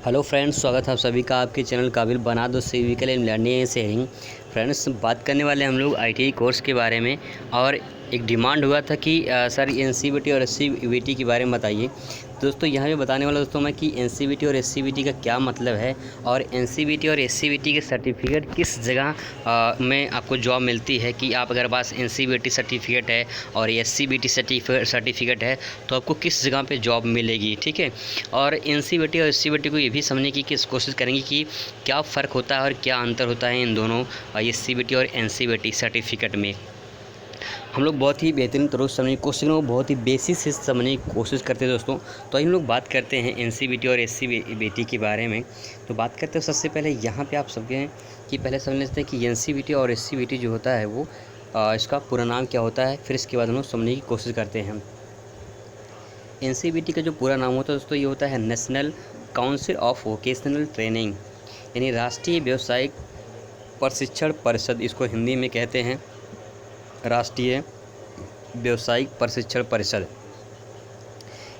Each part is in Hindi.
हेलो फ्रेंड्स, स्वागत है आप सभी का आपके चैनल काबिल बना दो सिविकल and learning and sharing. Friends, बात करने वाले हम लोग आईटीआई कोर्स के बारे में। और एक डिमांड हुआ था कि सर एनसीवीटी और एससीवीटी के बारे में बताइए। दोस्तों, यहाँ पे बताने वाला दोस्तों मैं कि एनसीवीटी और एससीवीटी का क्या मतलब है और एनसीवीटी और एससीवीटी के सर्टिफिकेट किस जगह में आपको जॉब मिलती है। कि आप अगर पास एनसीवीटी सर्टिफिकेट है और एससीवीटी सर्टिफिकेट है तो आपको किस जगह पे जॉब मिलेगी। ठीक है, और एनसीवीटी और एससीवीटी को ये भी समझने की कोशिश करेंगे कि क्या फ़र्क होता है और क्या अंतर होता है इन दोनों एससीवीटी और एनसीवीटी सर्टिफिकेट में। हम लोग बहुत ही बेहतरीन तरह से समझने की कोशिश करें, बहुत ही बेसिक से समझने की कोशिश करते हैं दोस्तों। तो हम लोग बात करते हैं एनसीवीटी और एससीवीटी के बारे में। तो बात करते हैं सबसे पहले यहाँ पे आप सबके कि पहले समझ लेते हैं कि एनसीवीटी और एससीवीटी जो होता है वो इसका पूरा नाम क्या होता है। फिर इसके बाद हम लोग समझने की कोशिश करते हैं। एनसीवीटी का जो पूरा नाम होता है दोस्तों ये होता है national council of vocational training, यानी राष्ट्रीय व्यावसायिक प्रशिक्षण परिषद। इसको हिंदी में कहते हैं राष्ट्रीय व्यावसायिक प्रशिक्षण परिषद।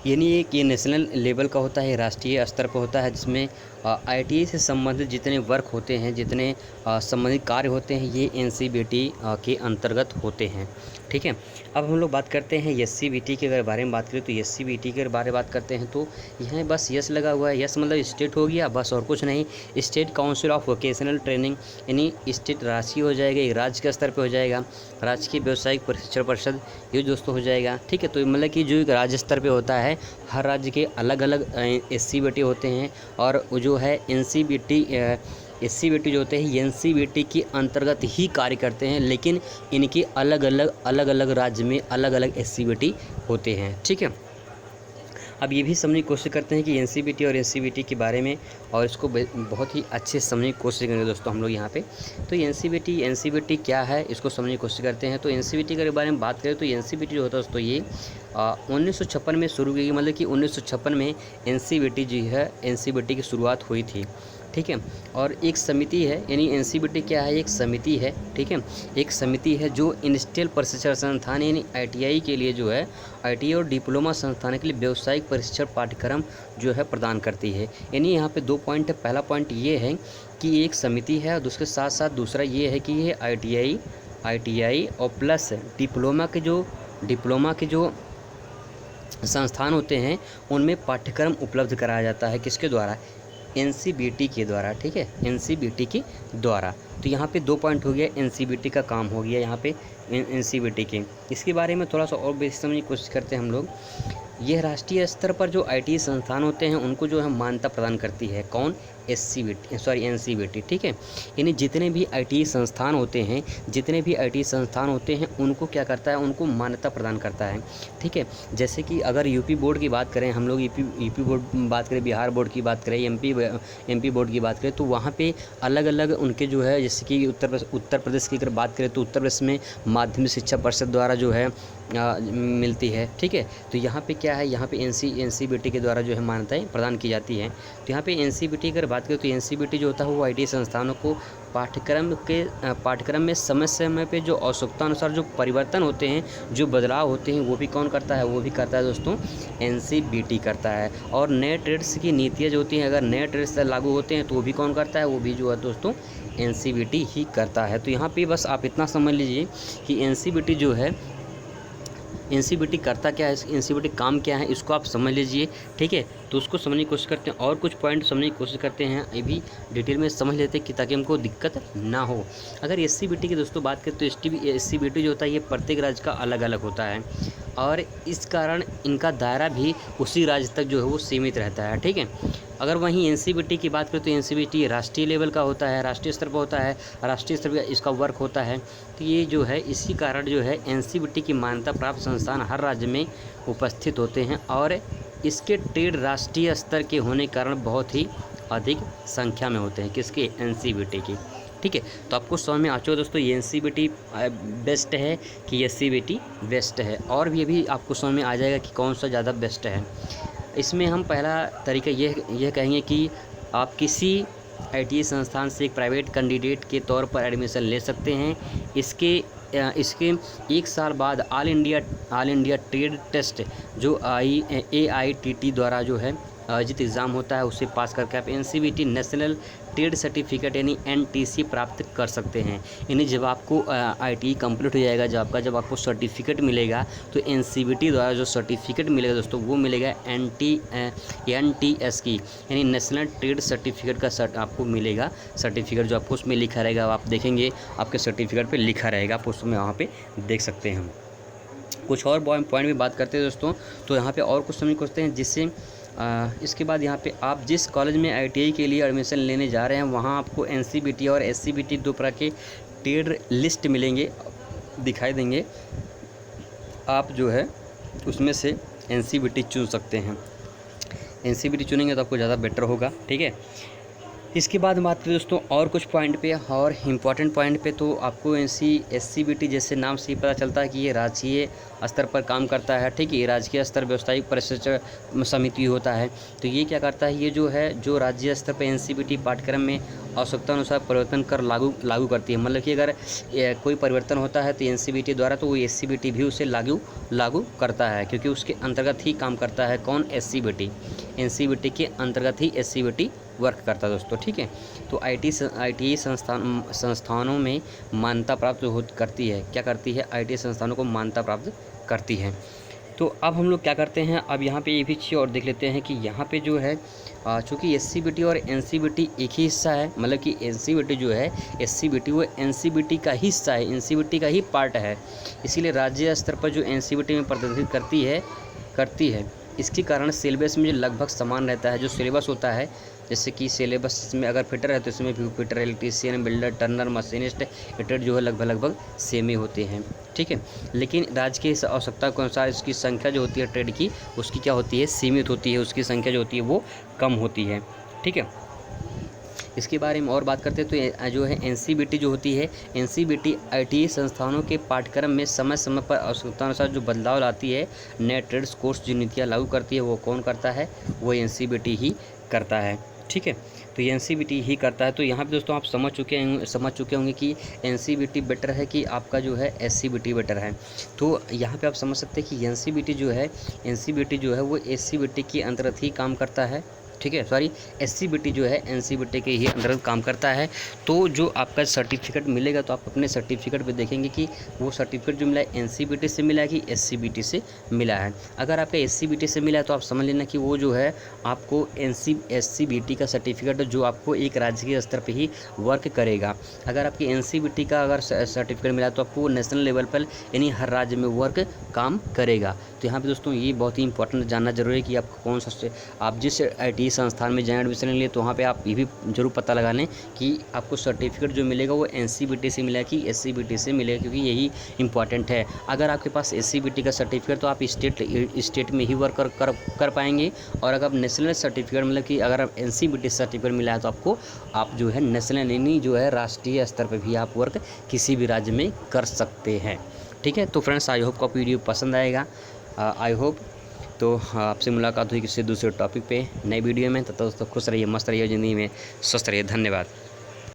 यानी ये नेशनल लेवल का होता है, राष्ट्रीय स्तर पर होता है, जिसमें आईटीआई से संबंधित जितने वर्क होते हैं, जितने संबंधित कार्य होते हैं, ये एनसीवीटी के अंतर्गत होते हैं। ठीक है, अब हम लोग बात करते हैं एससीवीटी के अगर बारे में बात करें तो एससीवीटी के बारे में बात करते हैं तो यहाँ बस यस लगा हुआ है। यस मतलब स्टेट हो गया, बस और कुछ नहीं। State council of vocational training, यानी स्टेट राष्ट्रीय हो जाएगा, एक राज्य के स्तर पर हो जाएगा। राजकीय व्यावसायिक प्रशिक्षण परिषद ये दोस्तों हो जाएगा। ठीक है, तो मतलब कि जो एक राज्य स्तर पर होता है, हर राज्य के अलग अलग एससीवीटी होते हैं और जो है एससीवीटी जो होते हैं एनसीवीटी के अंतर्गत ही कार्य करते हैं, लेकिन इनके अलग अलग राज्य में अलग अलग एससीवीटी होते हैं। ठीक है, अब ये भी समझने की कोशिश करते हैं कि एनसीवीटी और एससीवीटी के बारे में, और इसको बहुत ही अच्छे से समझने की कोशिश करेंगे दोस्तों हम लोग यहाँ पे। तो एनसीवीटी क्या है इसको समझने की कोशिश करते हैं। तो एनसीवीटी के बारे में बात करें तो एनसीवीटी जो होता है दोस्तों ये 1956 में शुरू की गई, मतलब कि 1956 में एनसीवीटी जो है एनसीवीटी की शुरुआत हुई थी। ठीक है, और एक समिति है, यानी एनसीवीटी क्या है, एक समिति है। ठीक है, एक समिति है जो इंडस्ट्रियल प्रशिक्षण संस्थान यानी आईटीआई के लिए जो है आईटीआई और डिप्लोमा संस्थान के लिए व्यावसायिक प्रशिक्षण पाठ्यक्रम जो है प्रदान करती है। यानी यहाँ पे 2 पॉइंट है। पहला पॉइंट ये है कि एक समिति है और उसके साथ साथ दूसरा ये है कि ये आईटीआई और प्लस डिप्लोमा के जो संस्थान होते हैं उनमें पाठ्यक्रम उपलब्ध कराया जाता है। किसके द्वारा? एनसीवीटी के द्वारा। ठीक है, एनसीवीटी के द्वारा। तो यहाँ पे 2 पॉइंट हो गया, एनसीवीटी का काम हो गया यहाँ पे एनसीवीटी के। इसके बारे में थोड़ा सा और बेसिक समझने की कोशिश करते हैं हम लोग। यह राष्ट्रीय स्तर पर जो आईटी संस्थान होते हैं उनको जो है मान्यता प्रदान करती है। कौन? एनसीवीटी। ठीक है, यानी जितने भी आईटी संस्थान होते हैं उनको क्या करता है, उनको मान्यता प्रदान करता है। ठीक है, जैसे कि अगर यूपी बोर्ड की बात करें हम लोग, यूपी बोर्ड बात करें, बिहार बोर्ड की बात करें, एमपी बोर्ड की बात करें, तो वहाँ पे अलग अलग उनके जो है, जैसे कि उत्तर प्रदेश की अगर बात करें तो उत्तर प्रदेश में माध्यमिक शिक्षा परिषद द्वारा जो है मिलती है। ठीक है, तो यहाँ पे क्या है, यहाँ पे एनसीवीटी के द्वारा जो है मान्यताएं प्रदान की जाती हैं। तो यहाँ पे एनसीवीटी की अगर बात करें तो एनसीवीटी जो होता है वो आईटी संस्थानों को पाठ्यक्रम में समय समय पे जो आवश्यकता अनुसार जो परिवर्तन होते हैं, जो बदलाव होते हैं, वो भी कौन करता है? वो भी करता है दोस्तों एनसीवीटी करता है। और नए ट्रेड्स की नीतियाँ जो होती हैं, अगर नए ट्रेड्स लागू होते हैं तो वो भी कौन करता है? वो भी जो है दोस्तों एनसीवीटी ही करता है। तो यहाँ पे बस आप इतना समझ लीजिए कि एनसीवीटी जो है, एनसीवीटी करता क्या है, एनसीवीटी काम क्या है, इसको आप समझ लीजिए। ठीक है, तो उसको समझने की कोशिश करते हैं और कुछ पॉइंट समझने की कोशिश करते हैं, ये भी डिटेल में समझ लेते हैं कि ताकि हमको दिक्कत ना हो। अगर एससीवीटी की दोस्तों बात करें तो एससीवीटी जो होता है ये प्रत्येक राज्य का अलग अलग होता है और इस कारण इनका दायरा भी उसी राज्य तक जो है वो सीमित रहता है। ठीक है, अगर वहीं एनसीवीटी की बात करें तो एनसीवीटी राष्ट्रीय लेवल का होता है, राष्ट्रीय स्तर पर होता है, राष्ट्रीय स्तर पर इसका वर्क होता है। तो ये जो है इसी कारण जो है एनसीवीटी की मान्यता प्राप्त संस्थान हर राज्य में उपस्थित होते हैं और इसके ट्रेड राष्ट्रीय स्तर के होने के कारण बहुत ही अधिक संख्या में होते हैं। किसके? एनसीवीटी की। ठीक है, तो आपको समझ में आ चुका दोस्तों ये एनसीवीटी बेस्ट है कि एससीवीटी बेस्ट है, और भी अभी आपको समझ में आ जाएगा कि कौन सा ज़्यादा बेस्ट है। इसमें हम पहला तरीका यह कहेंगे कि आप किसी आईटीआई संस्थान से एक प्राइवेट कैंडिडेट के तौर पर एडमिशन ले सकते हैं। इसके 1 साल बाद ऑल इंडिया ट्रेड टेस्ट जो AITT द्वारा जो है आयोजित एग्ज़ाम होता है उससे पास करके आप NCVT नेशनल ट्रेड सर्टिफिकेट यानी NTC प्राप्त कर सकते हैं। यानी जब आपको ITI कंप्लीट हो जाएगा, जब आपको सर्टिफिकेट मिलेगा तो NCVT द्वारा जो सर्टिफिकेट मिलेगा दोस्तों वो मिलेगा NTS की यानी नेशनल ट्रेड सर्टिफिकेट का आपको मिलेगा सर्टिफिकेट, जो आपको उसमें लिखा रहेगा। आप देखेंगे आपके सर्टिफिकेट पे लिखा रहेगा, आप उसमें वहाँ पे देख सकते हैं। कुछ और पॉइंट भी बात करते हैं दोस्तों, तो यहाँ पे और कुछ समझ करते हैं जिससे इसके बाद यहाँ पे आप जिस कॉलेज में ITI के लिए एडमिशन लेने जा रहे हैं वहाँ आपको NCVT और SCVT दो प्रकार के ट्रेड लिस्ट मिलेंगे, दिखाई देंगे। आप जो है उसमें से NCVT चुन सकते हैं। NCVT चुनेंगे तो आपको ज़्यादा बेटर होगा, ठीक है। इसके बाद बात करें दोस्तों और कुछ पॉइंट पे और इम्पॉर्टेंट पॉइंट पे, तो आपको SCVT जैसे नाम से ही पता चलता है कि ये राज्य स्तर पर काम करता है, ठीक है। ये राजकीय स्तर व्यवसायिक प्रशिक्षण समिति होता है। तो ये क्या करता है, ये जो राज्य स्तर पर NCVT पाठ्यक्रम में आवश्यकता अनुसार परिवर्तन कर लागू करती है। मतलब कि अगर कोई परिवर्तन होता है तो NCVT द्वारा, तो वो SCVT भी उसे लागू करता है, क्योंकि उसके अंतर्गत ही काम करता है कौन, SCVT। NCVT के अंतर्गत ही SCVT वर्क करता है दोस्तों, ठीक है। तो ITI संस्थानों में मान्यता प्राप्त करती है, क्या करती है, ITI संस्थानों को मान्यता प्राप्त करती है। तो अब हम लोग क्या करते हैं, अब यहाँ पे ये भी चीज़ और देख लेते हैं कि यहाँ पे जो है चूँकि SCVT और NCVT एक ही हिस्सा है, मतलब कि NCVT जो है SCVT वो NCVT का ही हिस्सा है, NCVT का ही पार्ट है। इसीलिए राज्य स्तर पर जो NCVT में प्रतिनिधित्व करती है इसके कारण सिलेबस में लगभग समान रहता है। जो सिलेबस होता है, जैसे कि सिलेबस में अगर फिटर है तो इसमें भी fitter, electrician, builder, turner, machinist, एटेड जो है लगभग सेम ही होते हैं, ठीक है। लेकिन राज्य की आवश्यकता के अनुसार इसकी संख्या जो होती है ट्रेड की, उसकी क्या होती है, सीमित होती है, उसकी संख्या जो होती है वो कम होती है, ठीक है। इसके बारे में और बात करते हैं तो जो है NCVT जो होती है, NCVT ITI संस्थानों के पाठ्यक्रम में समय समय पर आवश्यकतानुसार जो बदलाव लाती है, नए ट्रेड्स कोर्स जो नीतियाँ लागू करती है वो कौन करता है, वो NCVT ही करता है, ठीक है। तो ये NCVT ही करता है। तो यहाँ पे दोस्तों आप समझ चुके होंगे कि NCVT बेटर है कि आपका जो है SCVT बेटर है। तो यहाँ पे आप समझ सकते हैं कि NCVT जो है वो SCVT के अंतर्गत ही काम करता है, ठीक है। सॉरी, SCVT जो है NCVT के ही अंतर्गत काम करता है। तो जो आपका सर्टिफिकेट मिलेगा तो आप अपने सर्टिफिकेट पे देखेंगे कि वो सर्टिफिकेट जो मिला है NCVT से मिला है कि SCVT से मिला है। अगर आपका SCVT से मिला है तो आप समझ लेना कि वो जो है आपको SCVT का सर्टिफिकेट जो आपको एक राज्य स्तर पर ही वर्क करेगा। अगर आपकी NCVT का अगर सर्टिफिकेट मिला तो आपको नेशनल लेवल पर यानी हर राज्य में वर्क काम करेगा। तो यहाँ पे दोस्तों ये बहुत ही इंपॉर्टेंट जानना जरूरी है कि आपको कौन सा, आप जिस ITI संस्थान में जाएँ एडमिशन लेंगे तो वहाँ पे आप ये भी जरूर पता लगा लें कि आपको सर्टिफिकेट जो मिलेगा वो NCVT से मिलेगा कि SCVT से मिलेगा, क्योंकि यही इंपॉर्टेंट है। अगर आपके पास SCVT का सर्टिफिकेट तो आप स्टेट में ही वर्क कर पाएंगे, और अगर नेशनल सर्टिफिकेट मतलब कि अगर आप NCVT सर्टिफिकेट मिला है तो आप जो है नेशनल यानी जो है राष्ट्रीय स्तर पर भी आप वर्क किसी भी राज्य में कर सकते हैं, ठीक है। तो फ्रेंड्स, आई होप आपको वीडियो पसंद आएगा, आई होप। तो आपसे मुलाकात हुई किसी दूसरे टॉपिक पे नई वीडियो में। तब तक दोस्तों खुश रहिए, मस्त रहिए, ज़िंदगी में स्वस्थ रहिए। धन्यवाद।